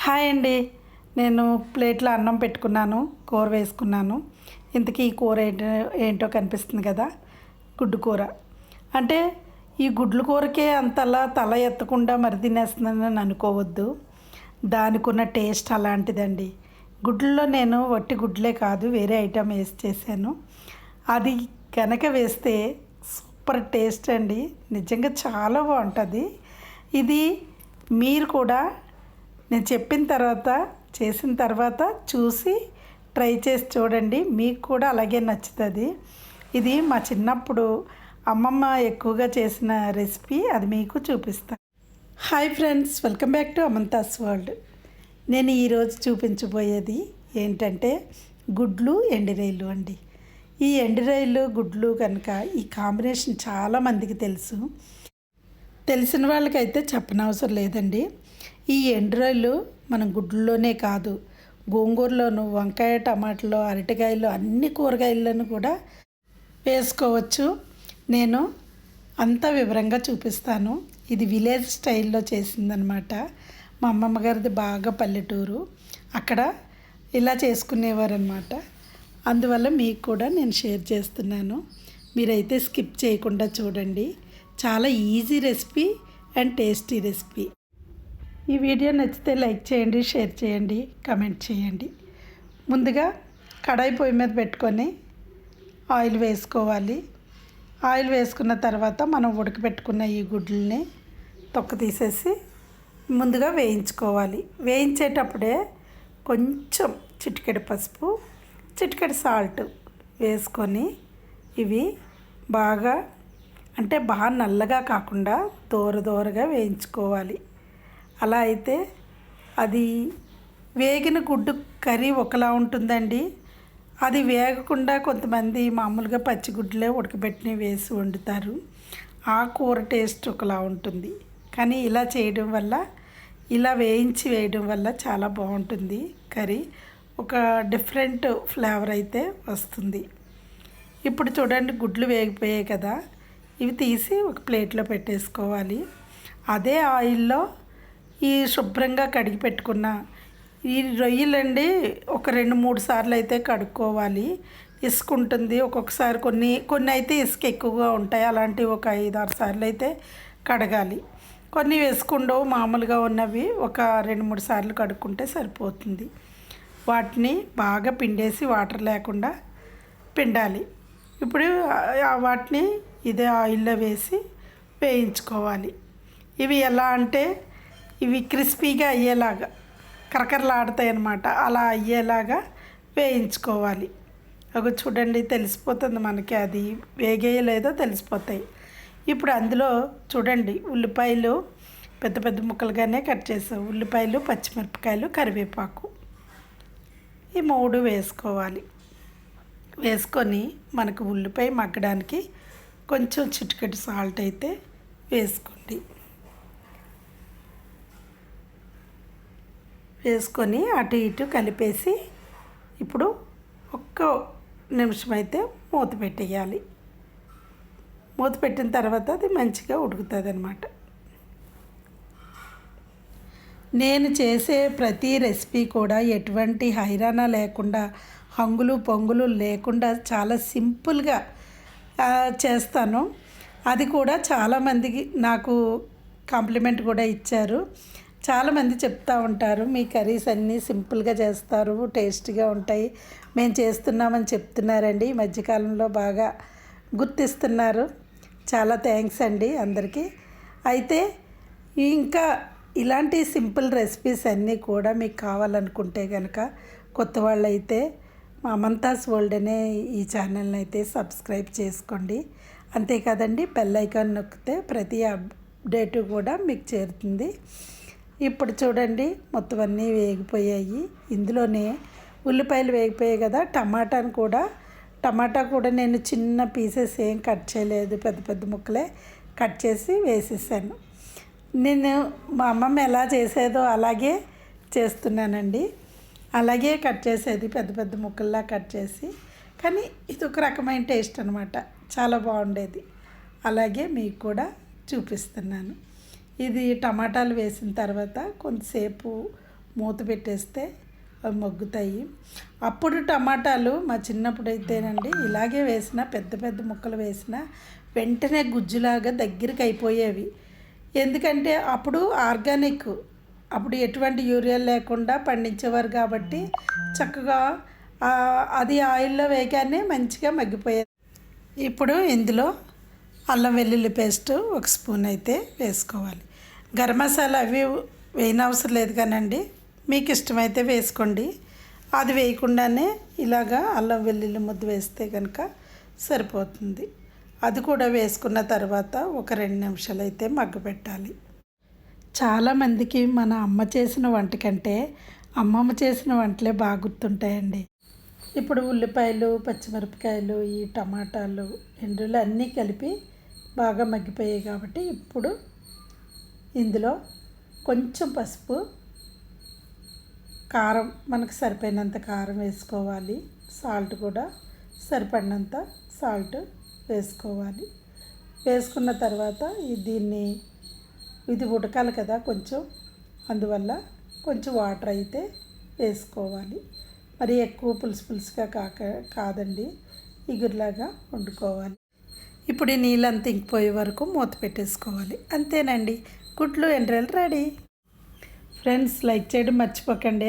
Hi అండి. నేను ప్లేట్లో అన్నం పెట్టుకున్నాను, కూర వేసుకున్నాను. ఇంతకీ ఈ కూర ఏంటో కనిపిస్తుంది కదా, గుడ్డు కూర. అంటే ఈ గుడ్ల కూరకే అంతలా తల ఎత్తకుండా మరి తినేస్తున్నానని అనుకోవద్దు. దానికి ఉన్న టేస్ట్ అలాంటిదండి. గుడ్లలో నేను వట్టి గుడ్లే కాదు వేరే ఐటమ్ వేసి చేశాను. అది కనుక వేస్తే సూపర్ టేస్ట్ అండి, నిజంగా చాలా బాగుంటుంది. ఇది మీరు కూడా నేను చెప్పిన తర్వాత చేసిన తర్వాత చూసి ట్రై చేసి చూడండి, మీకు కూడా అలాగే నచ్చుతుంది. ఇది మా చిన్నప్పుడు అమ్మమ్మ ఎక్కువగా చేసిన రెసిపీ, అది మీకు చూపిస్తాను. Hi friends, welcome back to అమంతాస్ వరల్డ్. నేను ఈరోజు చూపించబోయేది ఏంటంటే గుడ్లు ఎండిరాయిలు అండి. ఈ ఎండిరాయిలు గుడ్లు కనుక ఈ కాంబినేషన్ చాలామందికి తెలుసు. తెలిసిన వాళ్ళకైతే చెప్పనవసరం లేదండి. ఈ ఎండురాయిలు మనం గుడ్లలోనే కాదు, గోంగూరలోను, వంకాయ, టమాటాలో, అరటికాయలు, అన్ని కూరగాయలను కూడా వేసుకోవచ్చు. నేను అంత వివరంగా చూపిస్తాను. ఇది విలేజ్ స్టైల్లో చేసిందనమాట. మా అమ్మమ్మ గారిది బాగా పల్లెటూరు, అక్కడ ఇలా చేసుకునేవారనమాట. అందువల్ల మీకు కూడా నేను షేర్ చేస్తున్నాను. మీరైతే స్కిప్ చేయకుండా చూడండి. చాలా easy recipe and tasty recipe. ఈ వీడియో నచ్చితే లైక్ చేయండి, షేర్ చేయండి, కమెంట్ చేయండి. ముందుగా కడాయి పొయ్యి మీద పెట్టుకొని ఆయిల్ వేసుకోవాలి. ఆయిల్ వేసుకున్న తర్వాత మనం ఉడకబెట్టుకున్న ఈ గుడ్లని తొక్క తీసేసి ముందుగా వేయించుకోవాలి. వేయించేటప్పుడే కొంచెం చిటికెడు పసుపు, చిటికెడు సాల్ట్ వేసుకొని ఇవి బాగా నల్లగా కాకుండా దూరగా వేయించుకోవాలి. అలా అయితే అది వేగిన గుడ్డు కర్రీ ఒకలా ఉంటుందండి. అది వేగకుండా కొంతమంది మామూలుగా పచ్చిగుడ్లే ఉడకబెట్టిన వేసి వండుతారు. ఆ కూర టేస్ట్ ఒకలా ఉంటుంది. కానీ ఇలా చేయడం వల్ల, ఇలా వేయించి వేయడం వల్ల చాలా బాగుంటుంది కర్రీ. ఒక డిఫరెంట్ ఫ్లేవర్ అయితే వస్తుంది. ఇప్పుడు చూడండి, గుడ్లు వేగిపోయాయి కదా, ఇవి తీసి ఒక ప్లేట్లో పెట్టేసుకోవాలి. అదే ఆయిల్లో ఈ శుభ్రంగా కడిగి పెట్టుకున్న ఈ రొయ్యలండి ఒక 2-3 సార్లు అయితే కడుక్కోవాలి. ఇసుక ఉంటుంది ఒక్కొక్కసారి, కొన్ని అయితే ఇసుక ఎక్కువగా ఉంటాయి. అలాంటివి ఒక 5-6 సార్లు అయితే కడగాలి. కొన్ని వేసుకుండవు, మామూలుగా ఉన్నవి ఒక 2-3 సార్లు కడుక్కుంటే సరిపోతుంది. వాటిని బాగా పిండేసి వాటర్ లేకుండా పిండాలి. ఇప్పుడు వాటిని ఇదే ఆయిల్లో వేసి వేయించుకోవాలి. ఇవి ఎలా అంటే ఇవి క్రిస్పీగా అయ్యేలాగా, కరకరలాడతాయి అన్నమాట. అలా అయ్యేలాగా వేయించుకోవాలి. ఒక చూడండి, తెలిసిపోతుంది మనకి అది వేగేయలేదో తెలిసిపోతాయి. ఇప్పుడు అందులో చూడండి, ఉల్లిపాయలు పెద్ద పెద్ద ముక్కలుగానే కట్ చేసాం. ఉల్లిపాయలు, పచ్చిమిరపకాయలు, కరివేపాకు, ఈ 3 వేసుకోవాలి. వేసుకొని మనకు ఉల్లిపాయ మగ్గడానికి కొంచెం చిటికెడు సాల్ట్ అయితే వేసుకోండి. వేసుకొని అటు ఇటు కలిపేసి ఇప్పుడు ఒక్క నిమిషం అయితే మూత పెట్టేయాలి. మూత పెట్టిన తర్వాత అది మంచిగా ఉడుకుతుంది అన్నమాట. నేను చేసే ప్రతి రెసిపీ కూడా ఎటువంటి హైరానా లేకుండా, హంగులు పొంగులు లేకుండా చాలా సింపుల్గా చేస్తాను. అది కూడా చాలామందికి నాకు కాంప్లిమెంట్ కూడా ఇచ్చారు. చాలామంది చెప్తూ ఉంటారు, మీ కర్రీస్ అన్నీ సింపుల్గా చేస్తారు, టేస్టీగా ఉంటాయి, మేము చేస్తున్నామని చెప్తున్నారండి. ఈ మధ్యకాలంలో బాగా గుర్తిస్తున్నారు. చాలా థ్యాంక్స్ అండి అందరికీ. అయితే ఇంకా ఇలాంటి సింపుల్ రెసిపీస్ అన్నీ కూడా మీకు కావాలనుకుంటే కనుక, కొత్త వాళ్ళు అయితే మా అమంతాస్ వరల్డ్ అనే ఈ ఛానల్ని అయితే సబ్స్క్రైబ్ చేసుకోండి. అంతేకాదండి, బెల్ ఐకాన్ నొక్కితే ప్రతి అప్డేటు కూడా మీకు చేరుతుంది. ఇప్పుడు చూడండి, మొత్తం అన్నీ వేగిపోయాయి. ఇందులోనే ఉల్లిపాయలు వేగిపోయాయి కదా, టమాటా కూడా నేను చిన్న పీసెస్ ఏం కట్ చేయలేదు, పెద్ద పెద్ద ముక్కలే కట్ చేసి వేసేసాను. నేను మా అమ్మమ్మ ఎలా చేసేదో అలాగే చేస్తున్నానండి. అలాగే కట్ చేసేది, పెద్ద పెద్ద ముక్కల్లా కట్ చేసి. కానీ ఇది ఒక రకమైన టేస్ట్ అనమాట, చాలా బాగుండేది. అలాగే మీకు కూడా చూపిస్తున్నాను. ఇది టమాటాలు వేసిన తర్వాత కొంతసేపు మూత పెట్టేస్తే అవి మగ్గుతాయి. అప్పుడు టమాటాలు మా చిన్నప్పుడు అయితేనండి ఇలాగే వేసిన పెద్ద పెద్ద ముక్కలు వేసిన వెంటనే గుజ్జులాగా దగ్గరికి అయిపోయేవి. ఎందుకంటే అప్పుడు ఆర్గానిక్, అప్పుడు ఎటువంటి యూరియా లేకుండా పండించేవారు కాబట్టి చక్కగా అది ఆయిల్లో వేయగానే మంచిగా మగ్గిపోయేది. ఇప్పుడు ఇందులో అల్లం వెల్లుల్లి పేస్ట్ 1 స్పూన్ అయితే వేసుకోవాలి. గరం మసాలా అవి వేయనవసరం లేదు కానండి, మీకు ఇష్టమైతే వేసుకోండి. అది వేయకుండానే ఇలాగా అల్లం వెల్లుల్లి ముద్ద వేస్తే కనుక సరిపోతుంది. అది కూడా వేసుకున్న తర్వాత ఒక 2 నిమిషాలు అయితే మగ్గపెట్టాలి. చాలామందికి మన అమ్మ చేసిన వంట కంటే అమ్మమ్మ చేసిన వంటలే బాగా గుర్తుంటాయండి. ఇప్పుడు ఉల్లిపాయలు, పచ్చిమిరపకాయలు, ఈ టమాటాలు, ఎండులు అన్నీ కలిపి బాగా మగ్గిపోయాయి కాబట్టి ఇప్పుడు ఇందులో కొంచెం పసుపు, కారం మనకు సరిపోయినంత కారం వేసుకోవాలి. సాల్ట్ కూడా సరిపడినంత సాల్ట్ వేసుకోవాలి. వేసుకున్న తర్వాత ఇది ఉడకాలి కదా కొంచెం, అందువల్ల కొంచెం వాటర్ అయితే వేసుకోవాలి. మరి ఎక్కువ పులుసుగా కాదండి, ఇగురులాగా వండుకోవాలి. ఇప్పుడు ఈ నీళ్ళంతా ఇంకిపోయే వరకు మూత పెట్టేసుకోవాలి. అంతేనండి, గుడ్లు ఎండ్రాయిలు రెడీ. ఫ్రెండ్స్, లైక్ చేయడం మర్చిపోకండి.